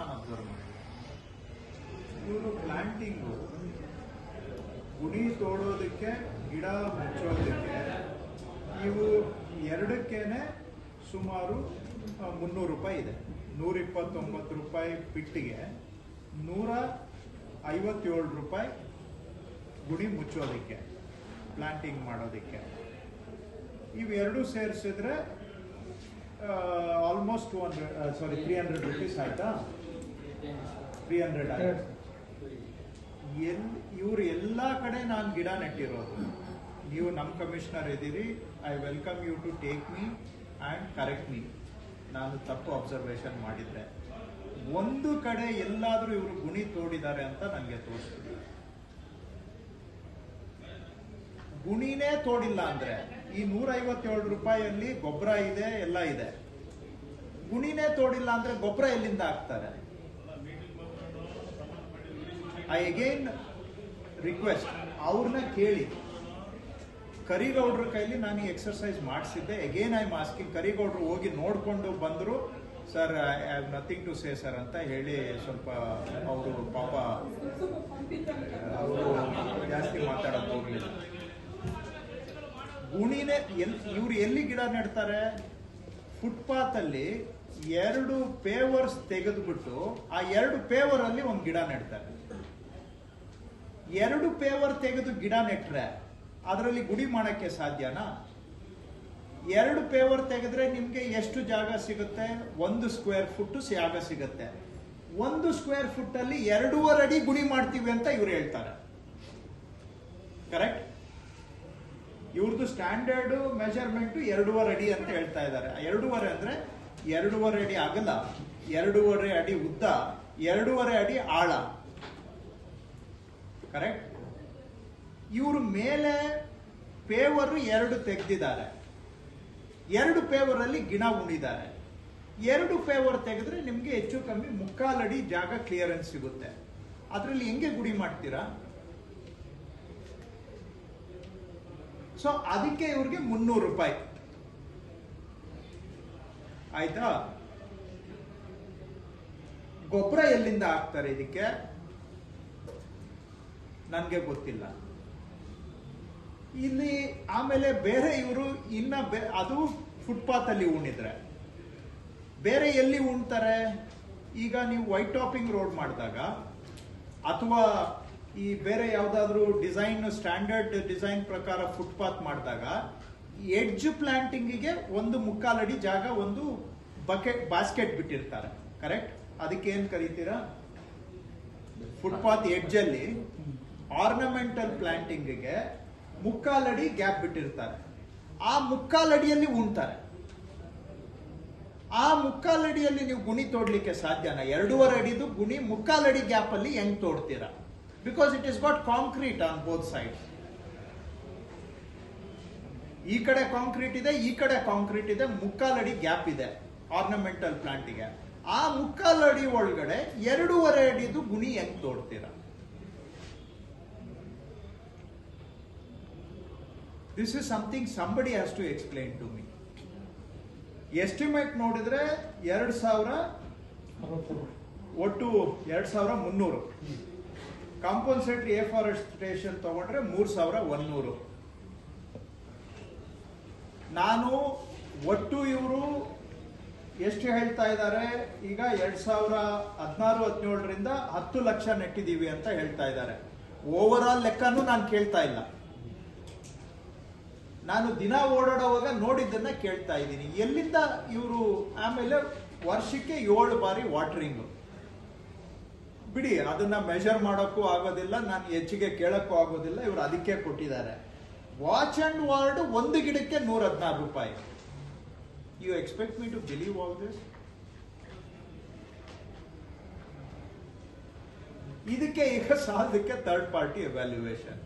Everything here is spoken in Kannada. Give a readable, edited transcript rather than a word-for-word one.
ನಾನು ಅಬ್ಸರ್ವ್ ಮಾಡಿದೆ. ಇವರು ಪ್ಲಾಂಟಿಂಗು ಗುಣಿ ತೋಡೋದಕ್ಕೆ, ಗಿಡ ಮುಚ್ಚೋದಕ್ಕೆ ಇವು ಎರಡಕ್ಕೇನೆ ಸುಮಾರು 300 ರೂಪಾಯಿ ಇದೆ. 129 ರೂಪಾಯಿ ಪಿಟ್ಟಿಗೆ, 157 ರೂಪಾಯಿ ಗುಣಿ ಮುಚ್ಚೋದಕ್ಕೆ, ಪ್ಲಾಂಟಿಂಗ್ ಮಾಡೋದಕ್ಕೆ. ಇವೆರಡು ಸೇರಿಸಿದ್ರೆ ಆಲ್ಮೋಸ್ಟ್ 300 ರೂಪೀಸ್ ಆಯ್ತಾ? 300 ಆಯ್ತು. ಇವ್ರು ಎಲ್ಲ ಕಡೆ ನಾನು ಗಿಡ ನೆಟ್ಟಿರೋದು. ನೀವು ನಮ್ಮ ಕಮಿಷನರ್ ಇದ್ದೀರಿ, I welcome you to take me and correct me. ನಾನು ತಪ್ಪು ಅಬ್ಸರ್ವೇಷನ್ ಮಾಡಿದ್ರೆ ಒಂದು ಕಡೆ ಎಲ್ಲಾದರೂ ಇವರು ಗುಣಿ ತೋಡಿದ್ದಾರೆ ಅಂತ ನನಗೆ ತೋರಿಸ್ತೀವಿ. ಗುಣಿನೇ ತೋಡಿಲ್ಲ ಅಂದ್ರೆ ಈ 157 ರೂಪಾಯಿಯಲ್ಲಿ ಗೊಬ್ಬರ ಇದೆ, ಎಲ್ಲ ಇದೆ. ಗುಣಿನೇ ತೋಡಿಲ್ಲ ಅಂದ್ರೆ ಗೊಬ್ಬರ ಎಲ್ಲಿಂದ ಹಾಕ್ತಾರೆ? ಐ ಅಗೇನ್ ರಿಕ್ವೆಸ್ಟ್, ಅವ್ರನ್ನ ಕೇಳಿ. ಕರಿಗೌಡ್ರ ಕೈಲಿ ನಾನು ಈ ಎಕ್ಸರ್ಸೈಸ್ ಮಾಡಿಸಿದ್ದೆ. Again I masking. ಕರಿಗೌಡ್ರು ಹೋಗಿ ನೋಡ್ಕೊಂಡು ಬಂದರು. Sir, I have nothing to say sir ಅಂತ ಹೇಳಿ ಸ್ವಲ್ಪ ಅವರು ಪಾಪ ಅವರು ಜಾಸ್ತಿ ಮಾತಾಡೋದು ಹೋಗ್ಲಿಲ್ಲ. ಗುಣಿನೇ ಇವ್ರು ಎಲ್ಲಿ ಗಿಡ ನೆಡ್ತಾರೆ? ಫುಟ್ಪಾತ್ ಅಲ್ಲಿ 2 ಪೇವರ್ಸ್ ತೆಗೆದುಬಿಟ್ಟು ಆ 2 ಪೇವರ್ ಅಲ್ಲಿ ಒಂದು ಗಿಡ ನೆಡ್ತಾರೆ. 2 ಪೇವರ್ ತೆಗೆದು ಗಿಡ ನೆಟ್ರೆ ಅದರಲ್ಲಿ ಗುಡಿ ಮಾಡಕ್ಕೆ ಸಾಧ್ಯನಾ? 2 ಪೇವರ್ ತೆಗೆದ್ರೆ ನಿಮ್ಗೆ ಎಷ್ಟು ಜಾಗ ಸಿಗುತ್ತೆ? 1 ಸ್ಕ್ವೇರ್ ಫುಟ್ ಜಾಗ ಸಿಗುತ್ತೆ. 1 ಸ್ಕ್ವೇರ್ ಫುಟ್ ಅಲ್ಲಿ 2.5 ಅಡಿ ಗುಡಿ ಮಾಡ್ತೀವಿ ಅಂತ ಇವ್ರು ಹೇಳ್ತಾರೆ. ಕರೆಕ್ಟ್? ಇವ್ರದ್ದು ಸ್ಟ್ಯಾಂಡರ್ಡ್ ಮೆಜರ್ಮೆಂಟ್ 2.5 ಅಡಿ ಅಂತ ಹೇಳ್ತಾ ಇದ್ದಾರೆ. 2.5 ಅಂದ್ರೆ 2.5 ಅಡಿ ಅಗಲ, 2.5 ಅಡಿ ಉದ್ದ, 2.5 ಅಡಿ ಆಳ. ಕರೆಕ್ಟ್? ಇವರು ಮೇಲೆ ಪೇವರ್ 2 ತೆಗೆದಿದ್ದಾರೆ. 2 ಪೇವರ್ ಅಲ್ಲಿ ಗಿಡ ಉಣಿದ್ದಾರೆ. 2 ಪೇವರ್ ತೆಗೆದ್ರೆ ನಿಮ್ಗೆ ಹೆಚ್ಚು ಕಮ್ಮಿ 3/4 ಅಡಿ ಜಾಗ ಕ್ಲಿಯರೆನ್ಸ್ ಸಿಗುತ್ತೆ. ಅದರಲ್ಲಿ ಹೆಂಗೆ ಗುಡಿ ಮಾಡ್ತೀರಾ? ಸೊ ಅದಕ್ಕೆ ಇವ್ರಿಗೆ 300 ರೂಪಾಯಿ ಆಯ್ತಾ? ಗೊಬ್ಬರ ಎಲ್ಲಿಂದ ಹಾಕ್ತಾರೆ ಇದಕ್ಕೆ ನನ್ಗೆ ಗೊತ್ತಿಲ್ಲ. ಇಲ್ಲಿ ಆಮೇಲೆ ಬೇರೆ ಇವರು ಇನ್ನ ಅದು ಫುಟ್ಪಾತ್ ಅಲ್ಲಿ ಉಣಿದ್ರೆ ಬೇರೆ ಎಲ್ಲಿ ಉಣ್ತಾರೆ? ಈಗ ನೀವು ವೈಟ್ ಟಾಪಿಂಗ್ ರೋಡ್ ಮಾಡಿದಾಗ ಅಥವಾ ಈ ಬೇರೆ ಯಾವ್ದಾದ್ರು ಡಿಸೈನ್, ಸ್ಟ್ಯಾಂಡರ್ಡ್ ಡಿಸೈನ್ ಪ್ರಕಾರ ಫುಟ್ಪಾತ್ ಮಾಡಿದಾಗ ಎಡ್ಜ್ ಪ್ಲಾಂಟಿಂಗಿಗೆ 1/4 ಅಡಿ ಜಾಗ ಒಂದು ಬಾಸ್ಕೆಟ್ ಬಿಟ್ಟಿರ್ತಾರೆ. ಕರೆಕ್ಟ್? ಅದಕ್ಕೆ ಏನ್ ಕರೀತೀರಾ? ಫುಟ್ಪಾತ್ ಎಡ್ಜ್ ಅಲ್ಲಿ ಆರ್ನಮೆಂಟಲ್ ಪ್ಲಾಂಟಿಂಗ್ಗೆ 3/4 ಅಡಿ ಗ್ಯಾಪ್ ಬಿಟ್ಟಿರ್ತಾರೆ. ಆ 3/4 ಅಡಿಯಲ್ಲಿ ಉಣ್ತಾರೆ. ಆ 3/4 ಅಡಿಯಲ್ಲಿ ನೀವು ಗುಣಿ ತೋಡ್ಲಿಕ್ಕೆ ಸಾಧ್ಯನಾ? 2.5 ಅಡಿದು ಗುಣಿ 3/4 ಅಡಿ ಗ್ಯಾಪ್ ಅಲ್ಲಿ ಹೆಂಗ್ ತೋಡ್ತೀರಾ? Because it is got concrete on both side. ಈ ಕಡೆ ಕಾಂಕ್ರೀಟ್ ಇದೆ, ಈ ಕಡೆ ಕಾಂಕ್ರೀಟ್ ಇದೆ, 3/4 ಅಡಿ ಗ್ಯಾಪ್ ಇದೆ ಆರ್ನಮೆಂಟಲ್ ಪ್ಲಾಂಟಿಗೆ. ಆ 3/4 ಅಡಿ ಒಳಗಡೆ 2.5 ಅಡಿದು ಗುಣಿ ಹೆಂಗ್ ತೋಡ್ತೀರಾ? This is something somebody has to explain to me. Estimate ನೋಡಿದ್ರೆ 2,000, ಒಟ್ಟು 2,300. ಕಾಂಪನ್ಸೇಟರಿ ಎಫಾರೆಸ್ಟೇಷನ್ ತಗೊಂಡ್ರೆ 3,100. ನಾನು ಒಟ್ಟು ಇವರು ಎಷ್ಟು ಹೇಳ್ತಾ ಇದ್ದಾರೆ? ಈಗ 2016-17ರಿಂದ 10 ಲಕ್ಷ ನೆಟ್ಟಿದ್ದೀವಿ ಅಂತ ಹೇಳ್ತಾ ಇದ್ದಾರೆ. ಓವರ್ ಆಲ್ ಲೆಕ್ಕನೂ ನಾನು ಕೇಳ್ತಾ ಇಲ್ಲ. ನಾನು ದಿನ ಓಡಾಡುವಾಗ ನೋಡಿದ್ದನ್ನ ಕೇಳ್ತಾ ಇದ್ದೀನಿ. ಎಲ್ಲಿಂದ ಇವರು? ಆಮೇಲೆ ವರ್ಷಕ್ಕೆ 7 ಬಾರಿ ವಾಟರಿಂಗ್. ಬಿಡಿ, ಅದನ್ನ ಮೆಜರ್ ಮಾಡೋಕ್ಕೂ ಆಗೋದಿಲ್ಲ, ನಾನು ಹೆಚ್ಚಿಗೆ ಕೇಳಕ್ಕೂ ಆಗೋದಿಲ್ಲ. ಇವರು ಅದಕ್ಕೆ ಕೊಟ್ಟಿದ್ದಾರೆ. ವಾಚ್ ಅಂಡ್ ವಾರ್ಡ್ ಒಂದು ಗಿಡಕ್ಕೆ 116 ರೂಪಾಯಿ. You expect me to believe all this? ಇದಕ್ಕೆ ಈಗ ಸಾಲದಕ್ಕೆ ಥರ್ಡ್ ಪಾರ್ಟಿ ಎವ್ಯಾಲ್ಯೂಯೇಷನ್.